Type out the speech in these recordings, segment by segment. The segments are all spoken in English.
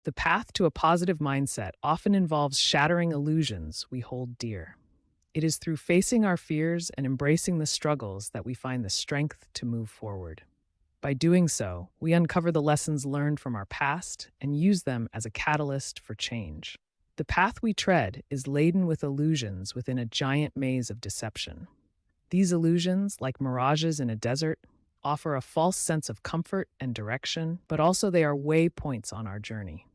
The path to a positive mindset often involves shattering illusions we hold dear. It is through facing our fears and embracing the struggles that we find the strength to move forward. By doing so, we uncover the lessons learned from our past and use them as a catalyst for change. The path we tread is laden with illusions within a giant maze of deception. These illusions, like mirages in a desert, offer a false sense of comfort and direction, but also they are waypoints on our journey.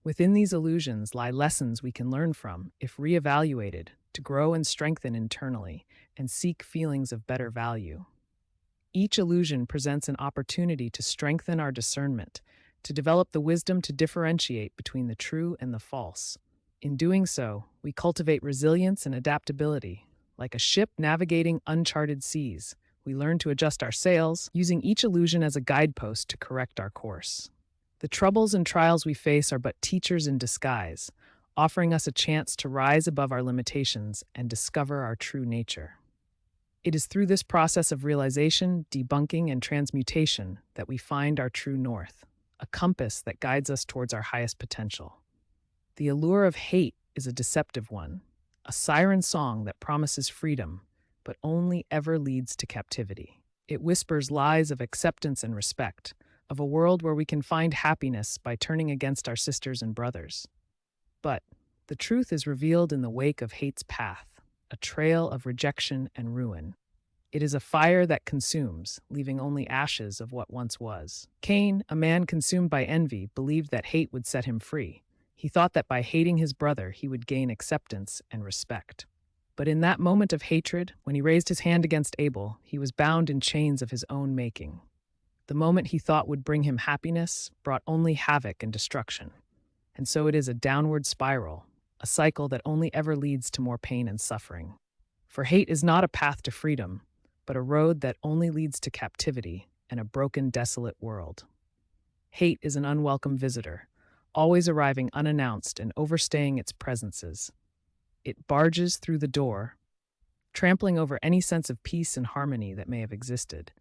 Within these illusions lie lessons we can learn from, if reevaluated, to grow and strengthen internally and seek feelings of better value. Each illusion presents an opportunity to strengthen our discernment, to develop the wisdom to differentiate between the true and the false. In doing so, we cultivate resilience and adaptability. Like a ship navigating uncharted seas, we learn to adjust our sails, using each illusion as a guidepost to correct our course. The troubles and trials we face are but teachers in disguise, offering us a chance to rise above our limitations and discover our true nature. It is through this process of realization, debunking, and transmutation that we find our true north, a compass that guides us towards our highest potential. The allure of hate is a deceptive one, a siren song that promises freedom, but only ever leads to captivity. It whispers lies of acceptance and respect, of a world where we can find happiness by turning against our sisters and brothers. But the truth is revealed in the wake of hate's path, a trail of rejection and ruin. It is a fire that consumes, leaving only ashes of what once was. Cain, a man consumed by envy, believed that hate would set him free. He thought that by hating his brother, he would gain acceptance and respect. But in that moment of hatred, when he raised his hand against Abel, he was bound in chains of his own making. The moment he thought would bring him happiness brought only havoc and destruction. And so it is a downward spiral, a cycle that only ever leads to more pain and suffering. For hate is not a path to freedom, but a road that only leads to captivity and a broken, desolate world. Hate is an unwelcome visitor, always arriving unannounced and overstaying its presences. It barges through the door, trampling over any sense of peace and harmony that may have existed.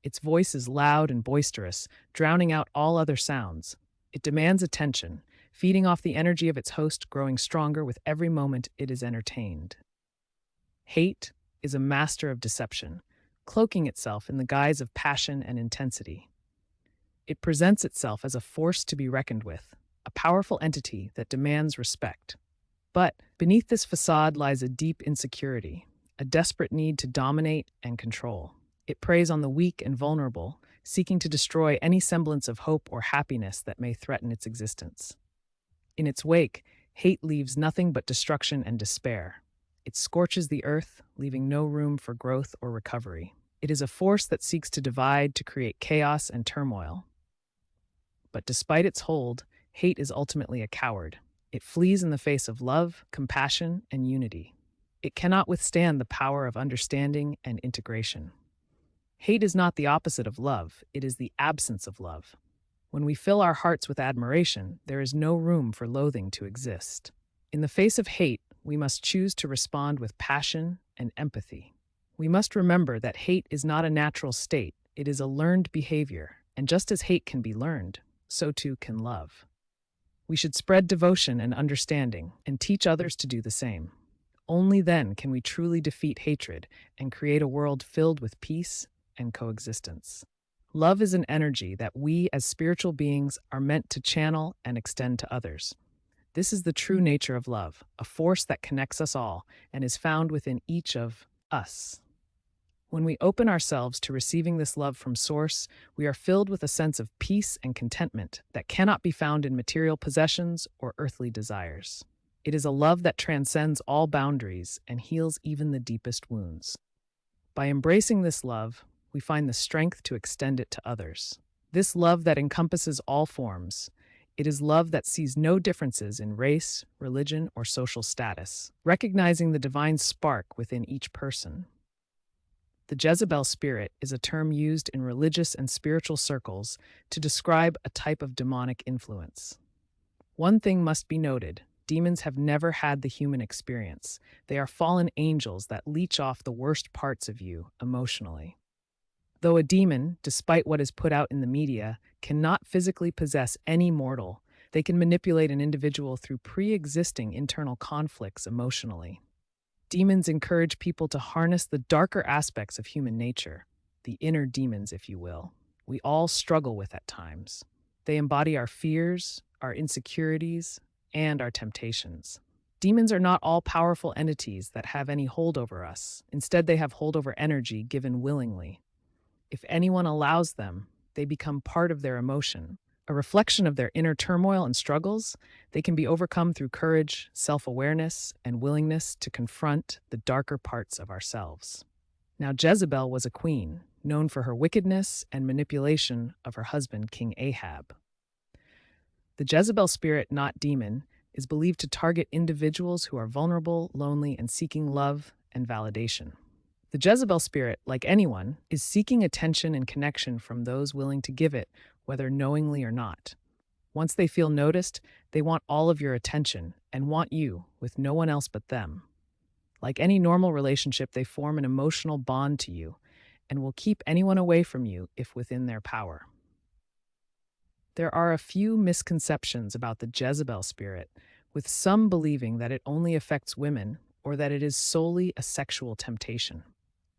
Its voice is loud and boisterous, drowning out all other sounds. It demands attention, feeding off the energy of its host, growing stronger with every moment it is entertained. Hate is a master of deception, cloaking itself in the guise of passion and intensity. It presents itself as a force to be reckoned with, a powerful entity that demands respect. But beneath this facade lies a deep insecurity, a desperate need to dominate and control. It preys on the weak and vulnerable, seeking to destroy any semblance of hope or happiness that may threaten its existence. In its wake, hate leaves nothing but destruction and despair. It scorches the earth, leaving no room for growth or recovery. It is a force that seeks to divide, to create chaos and turmoil. But despite its hold, hate is ultimately a coward. It flees in the face of love, compassion, and unity. It cannot withstand the power of understanding and integration. Hate is not the opposite of love, it is the absence of love. When we fill our hearts with admiration, there is no room for loathing to exist. In the face of hate, we must choose to respond with passion and empathy. We must remember that hate is not a natural state, it is a learned behavior, and just as hate can be learned, so too can love. We should spread devotion and understanding, and teach others to do the same. Only then can we truly defeat hatred and create a world filled with peace and coexistence. Love is an energy that we as spiritual beings are meant to channel and extend to others. This is the true nature of love, a force that connects us all and is found within each of us. When we open ourselves to receiving this love from Source, we are filled with a sense of peace and contentment that cannot be found in material possessions or earthly desires. It is a love that transcends all boundaries and heals even the deepest wounds. By embracing this love, we find the strength to extend it to others. This love that encompasses all forms, it is love that sees no differences in race, religion, or social status, recognizing the divine spark within each person. The Jezebel spirit is a term used in religious and spiritual circles to describe a type of demonic influence. One thing must be noted: demons have never had the human experience. They are fallen angels that leech off the worst parts of you emotionally. Though a demon, despite what is put out in the media, cannot physically possess any mortal, They can manipulate an individual through pre-existing internal conflicts emotionally. Demons encourage people to harness the darker aspects of human nature, the inner demons, if you will. We all struggle with at times. They embody our fears, our insecurities, and our temptations. Demons are not all powerful entities that have any hold over us. Instead, they have hold over energy given willingly. If anyone allows them, they become part of their emotion, a reflection of their inner turmoil and struggles. They can be overcome through courage, self-awareness, and willingness to confront the darker parts of ourselves. Now, Jezebel was a queen, known for her wickedness and manipulation of her husband, King Ahab. The Jezebel spirit, not demon, is believed to target individuals who are vulnerable, lonely, and seeking love and validation. The Jezebel spirit, like anyone, is seeking attention and connection from those willing to give it, whether knowingly or not. Once they feel noticed, they want all of your attention and want you with no one else but them. Like any normal relationship, they form an emotional bond to you and will keep anyone away from you if within their power. There are a few misconceptions about the Jezebel spirit, with some believing that it only affects women or that it is solely a sexual temptation.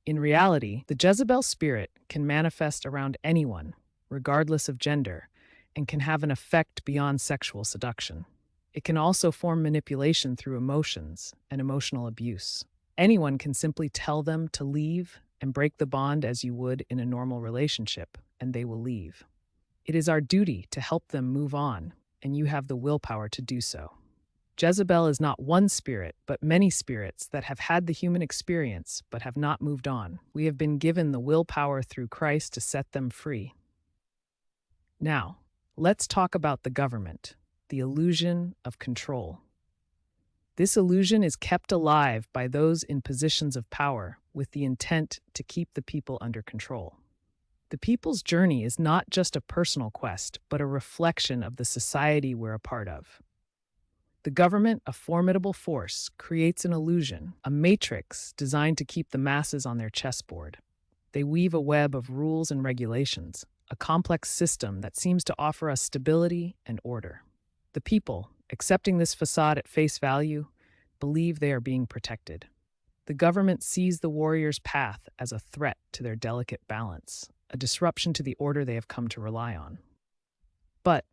In reality, the Jezebel spirit can manifest around anyone, regardless of gender, and can have an effect beyond sexual seduction. It can also form manipulation through emotions and emotional abuse. Anyone can simply tell them to leave and break the bond as you would in a normal relationship, and they will leave. It is our duty to help them move on, and you have the willpower to do so. Jezebel is not one spirit, but many spirits that have had the human experience but have not moved on. We have been given the willpower through Christ to set them free. Now, let's talk about the government, the illusion of control. This illusion is kept alive by those in positions of power with the intent to keep the people under control. The people's journey is not just a personal quest, but a reflection of the society we're a part of. The government, a formidable force, creates an illusion, a matrix designed to keep the masses on their chessboard. They weave a web of rules and regulations, a complex system that seems to offer us stability and order. The people, accepting this facade at face value, believe they are being protected. The government sees the warrior's path as a threat to their delicate balance, a disruption to the order they have come to rely on. But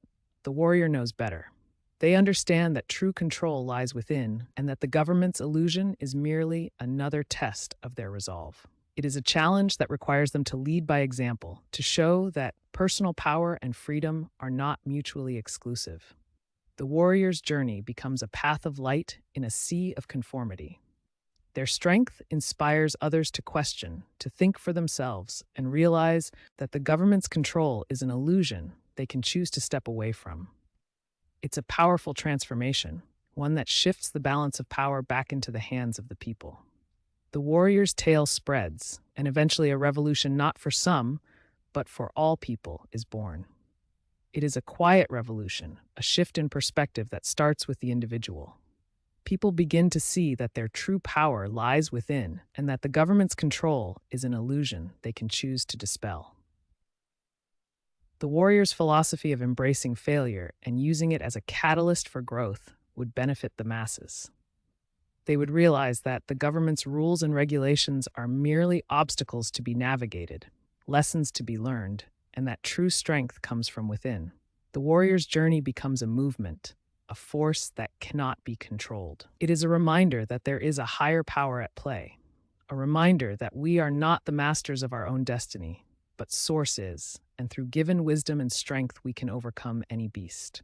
the warrior knows better. They understand that true control lies within and that the government's illusion is merely another test of their resolve. It is a challenge that requires them to lead by example, to show that personal power and freedom are not mutually exclusive. The warrior's journey becomes a path of light in a sea of conformity. Their strength inspires others to question, to think for themselves, and realize that the government's control is an illusion they can choose to step away from. It's a powerful transformation, one that shifts the balance of power back into the hands of the people. The warrior's tale spreads, and eventually a revolution not for some, but for all people is born. It is a quiet revolution, a shift in perspective that starts with the individual. People begin to see that their true power lies within and that the government's control is an illusion they can choose to dispel. The warrior's philosophy of embracing failure and using it as a catalyst for growth would benefit the masses. They would realize that the government's rules and regulations are merely obstacles to be navigated, lessons to be learned, and that true strength comes from within. The warrior's journey becomes a movement, a force that cannot be controlled. It is a reminder that there is a higher power at play, a reminder that we are not the masters of our own destiny, but Source is, and through given wisdom and strength we can overcome any beast.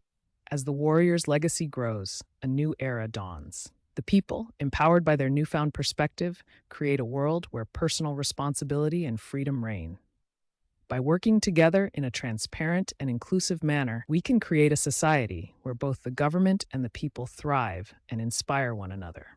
As the warrior's legacy grows, a new era dawns. The people, empowered by their newfound perspective, create a world where personal responsibility and freedom reign. By working together in a transparent and inclusive manner, we can create a society where both the government and the people thrive and inspire one another.